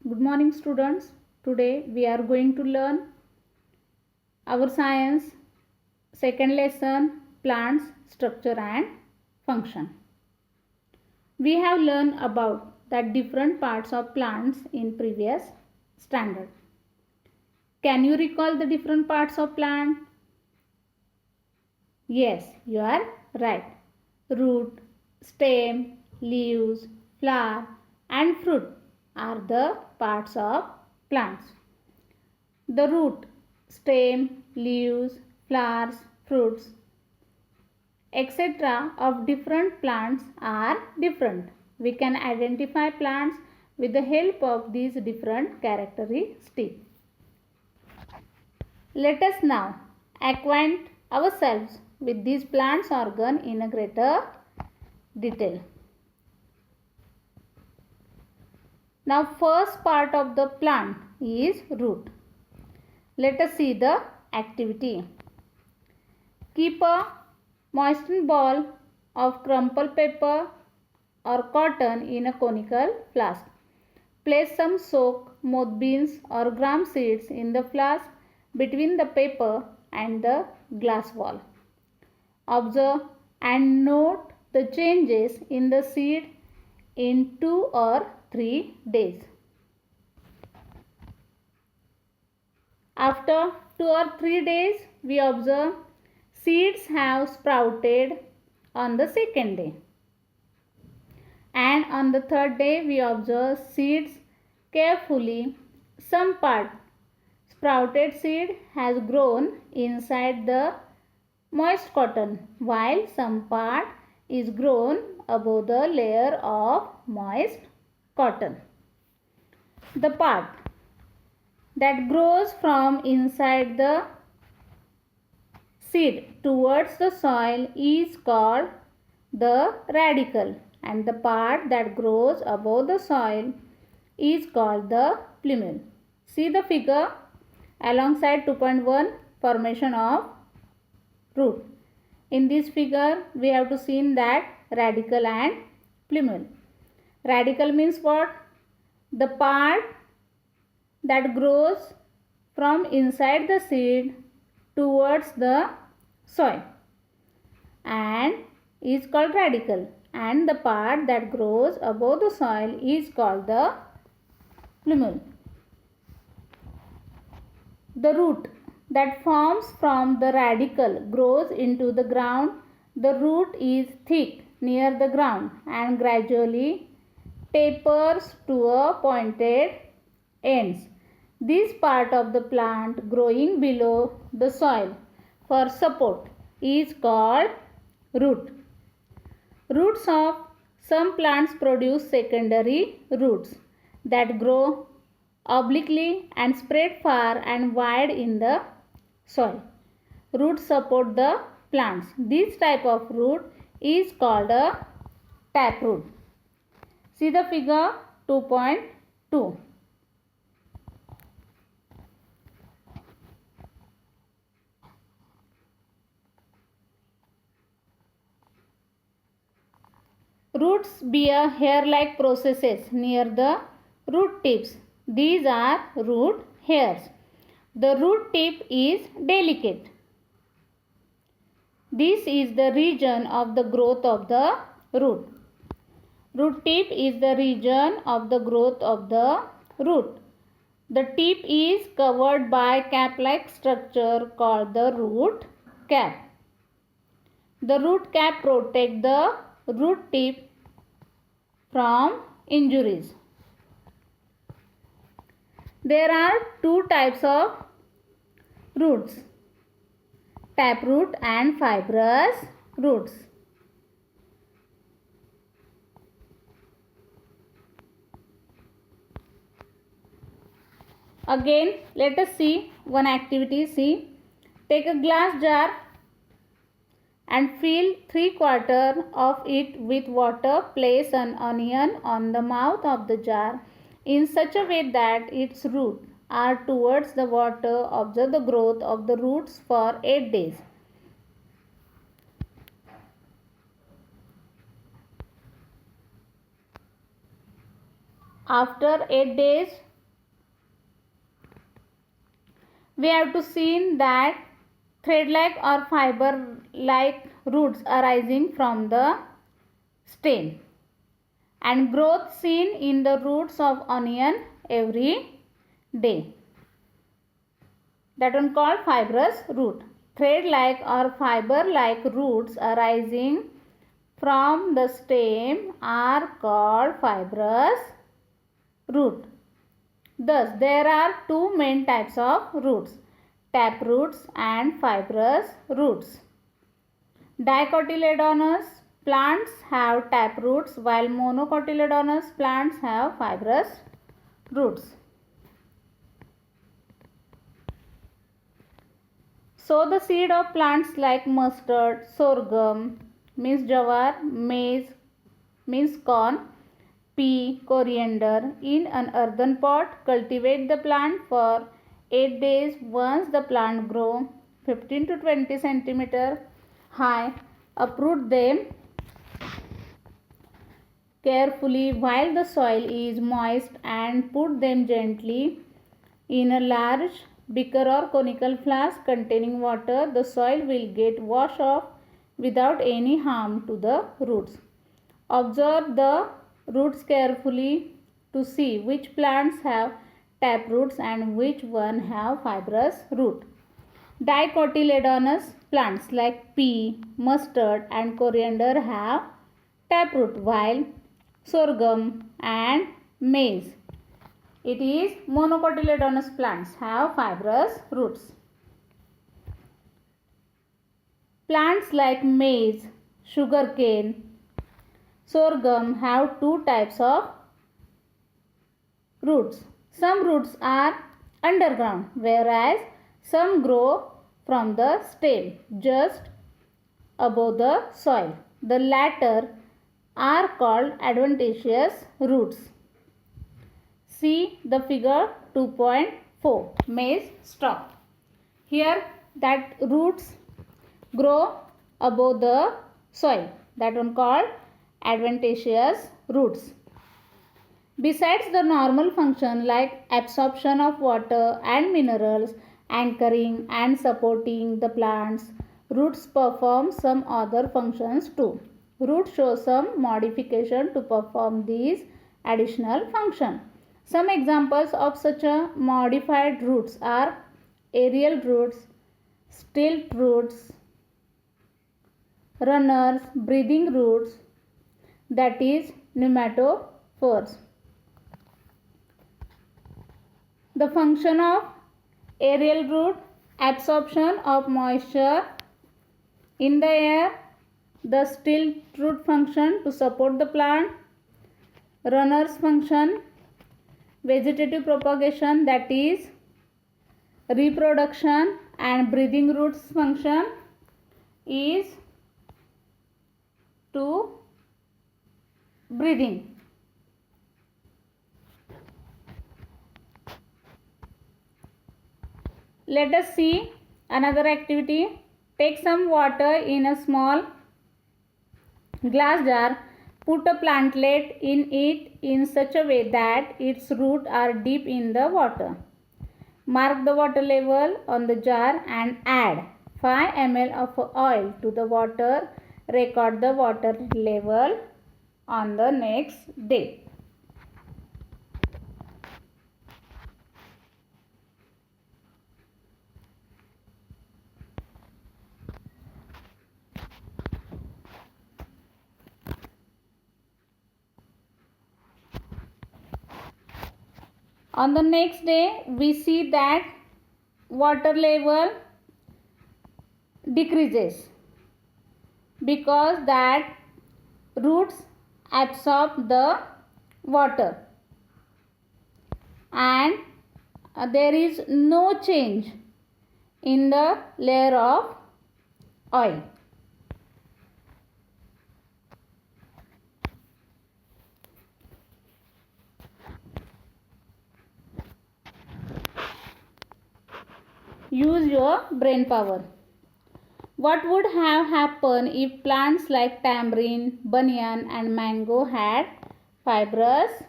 Good morning, students. Today we are going to learn our science second lesson, plants structure and function. We have learned about the different parts of plants in previous standard. Can you recall the different parts of plant? Yes, you are right. Root, stem, leaves, flower and fruit are the parts of plants. The root, stem, leaves, flowers, fruits, etc. of different plants are different. We can identify plants with the help of these different characteristics. Let us now acquaint ourselves with these plants organ in a greater detail. Now first part of the plant is root. Let us see the activity. Keep a moistened ball of crumpled paper or cotton in a conical flask. Place some soaked mothballs or gram seeds in the flask between the paper and the glass wall. Observe and note the changes in the seed in 2 or 3 days. After 2 or 3 days, we observe seeds have sprouted on the second day. And on the third day, we observe seeds carefully. Some part sprouted seed has grown inside the moist cotton, while some part is grown above the layer of moist cotton. The part that grows from inside the seed towards the soil is called the radicle, and the part that grows above the soil is called the plumule. See the figure alongside 2.1 formation of root. In this figure we have to see that radicle and plumule. Radicle means what? The part that grows from inside the seed towards the soil and is called radicle, and the part that grows above the soil is called the plumule. The root that forms from the radicle grows into the ground. The root is thick near the ground and gradually tapers to a pointed ends. This part of the plant growing below the soil for support is called root. Roots of some plants produce secondary roots that grow obliquely and spread far and wide in the soil. Roots support the plants. This type of root is called a taproot. See the figure 2.2. Roots bear hair-like processes near the root tips. These are root hairs. The root tip is delicate. This is the region of the growth of the root. Root tip is the region of the growth of the root. The tip is covered by cap-like structure called the root cap. The root cap protects the root tip from injuries. There are two types of roots, taproot and fibrous roots. Again, let us see one activity. See, take a glass jar and fill 3/4 of it with water. Place an onion on the mouth of the jar in such a way that its roots are towards the water. Observe the growth of the roots for 8 days. After 8 days, we have to see that thread-like or fiber-like roots arising from the stem and growth seen in the roots of onion every day. That one called fibrous root. Thread-like or fiber-like roots arising from the stem are called fibrous root. Thus, there are two main types of roots, tap roots and fibrous roots. Dicotyledonous plants have tap roots while monocotyledonous plants have fibrous roots. Sow the seed of plants like mustard, sorghum, means jawar, maize, means corn, pea, coriander in an earthen pot. Cultivate the plant for 8 days. Once the plant grow 15 to 20 centimeter high, uproot them carefully while the soil is moist and put them gently in a large beaker or conical flask containing water. The soil will get washed off without any harm to the roots. Observe the roots carefully to see which plants have tap roots and which one have fibrous root. Dicotyledonous plants like pea, mustard and coriander have tap root while sorghum and maize, it is monocotyledonous plants, have fibrous roots. Plants like maize, sugarcane, sorghum have two types of roots. Some roots are underground, whereas some grow from the stem just above the soil. The latter are called adventitious roots. See the figure 2.4, maize stalk. Here that roots grow above the soil. That one called adventitious roots. Besides the normal function like absorption of water and minerals, anchoring and supporting the plants, roots perform some other functions too. Roots show some modification to perform these additional functions. Some examples of such a modified roots are aerial roots, stilt roots, runners, breathing roots, that is pneumatophores. The function of aerial root, absorption of moisture in the air. The stilt root function to support the plant. Runner's function, vegetative propagation, that is reproduction, and breathing roots function is to breathing. Let us see another activity. Take some water in a small glass jar. Put a plantlet in it in such a way that its roots are deep in the water. Mark the water level on the jar and add 5 ml of oil to the water. Record the water level on the next day. On the next day, we see that water level decreases because that roots absorb the water and there is no change in the layer of oil. Use your brain power. What would have happened if plants like tamarind, banyan and mango had fibrous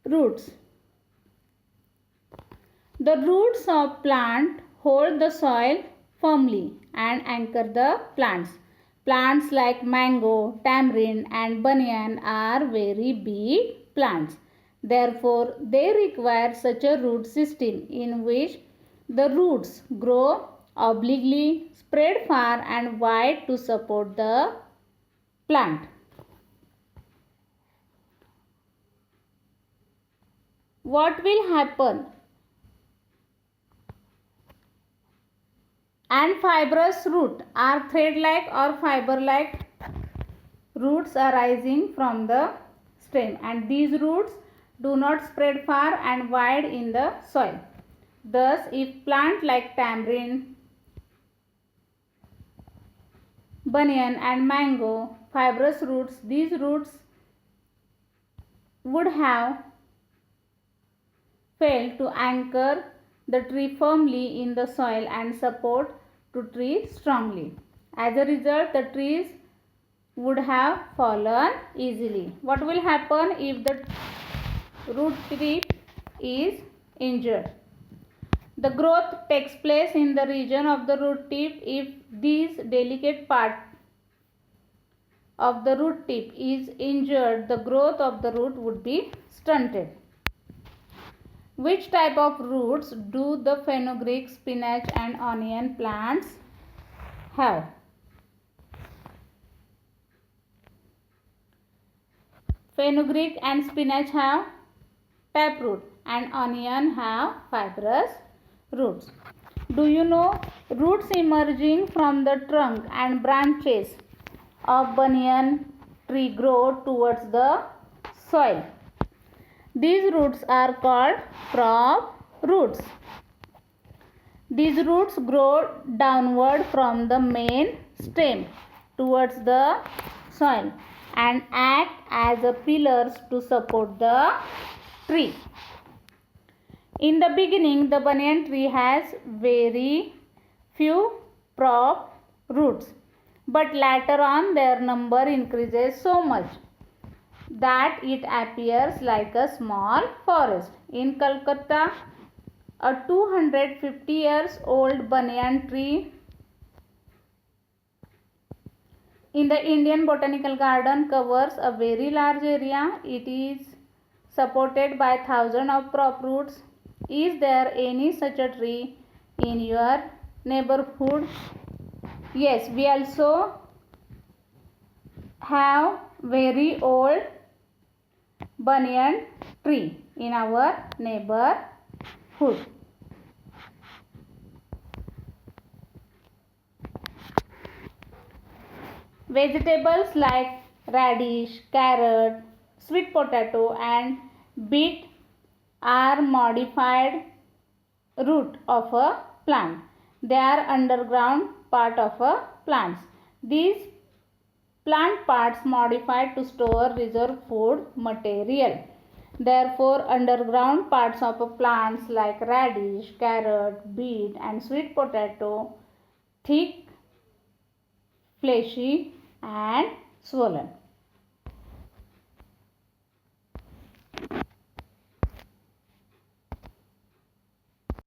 roots? The roots of plant hold the soil firmly and anchor the plants. Plants like mango, tamarind and banyan are very big plants. Therefore, they require such a root system in which the roots grow obliquely, spread far and wide to support the plant. What will happen? And fibrous root are thread-like or fiber-like roots arising from the stem, and these roots do not spread far and wide in the soil. Thus, if plant like tamarind, banyan and mango fibrous roots, these roots would have failed to anchor the tree firmly in the soil and support to tree strongly. As a result, the trees would have fallen easily. What will happen if the root tip is injured? The growth takes place in the region of the root tip. If this delicate part of the root tip is injured, the growth of the root would be stunted. Which type of roots do the fenugreek, spinach and onion plants have? Fenugreek and spinach have taproot and onion have fibrous roots. Do you know roots emerging from the trunk and branches of banyan tree grow towards the soil? These roots are called crop roots. These roots grow downward from the main stem towards the soil and act as a pillars to support the tree. In the beginning, the banyan tree has very few prop roots, but later on their number increases so much that it appears like a small forest. In Calcutta, a 250 years old banyan tree in the Indian Botanical Garden covers a very large area. It is supported by thousands of prop roots. Is there any such a tree in your neighborhood? Yes, we also have very old banyan tree in our neighborhood. Vegetables like radish, carrot, sweet potato and beet are modified root of a plant. They are underground part of a plant. These plant parts modified to store reserve food material. Therefore, underground parts of a plants like radish, carrot, beet and sweet potato thick, fleshy and swollen.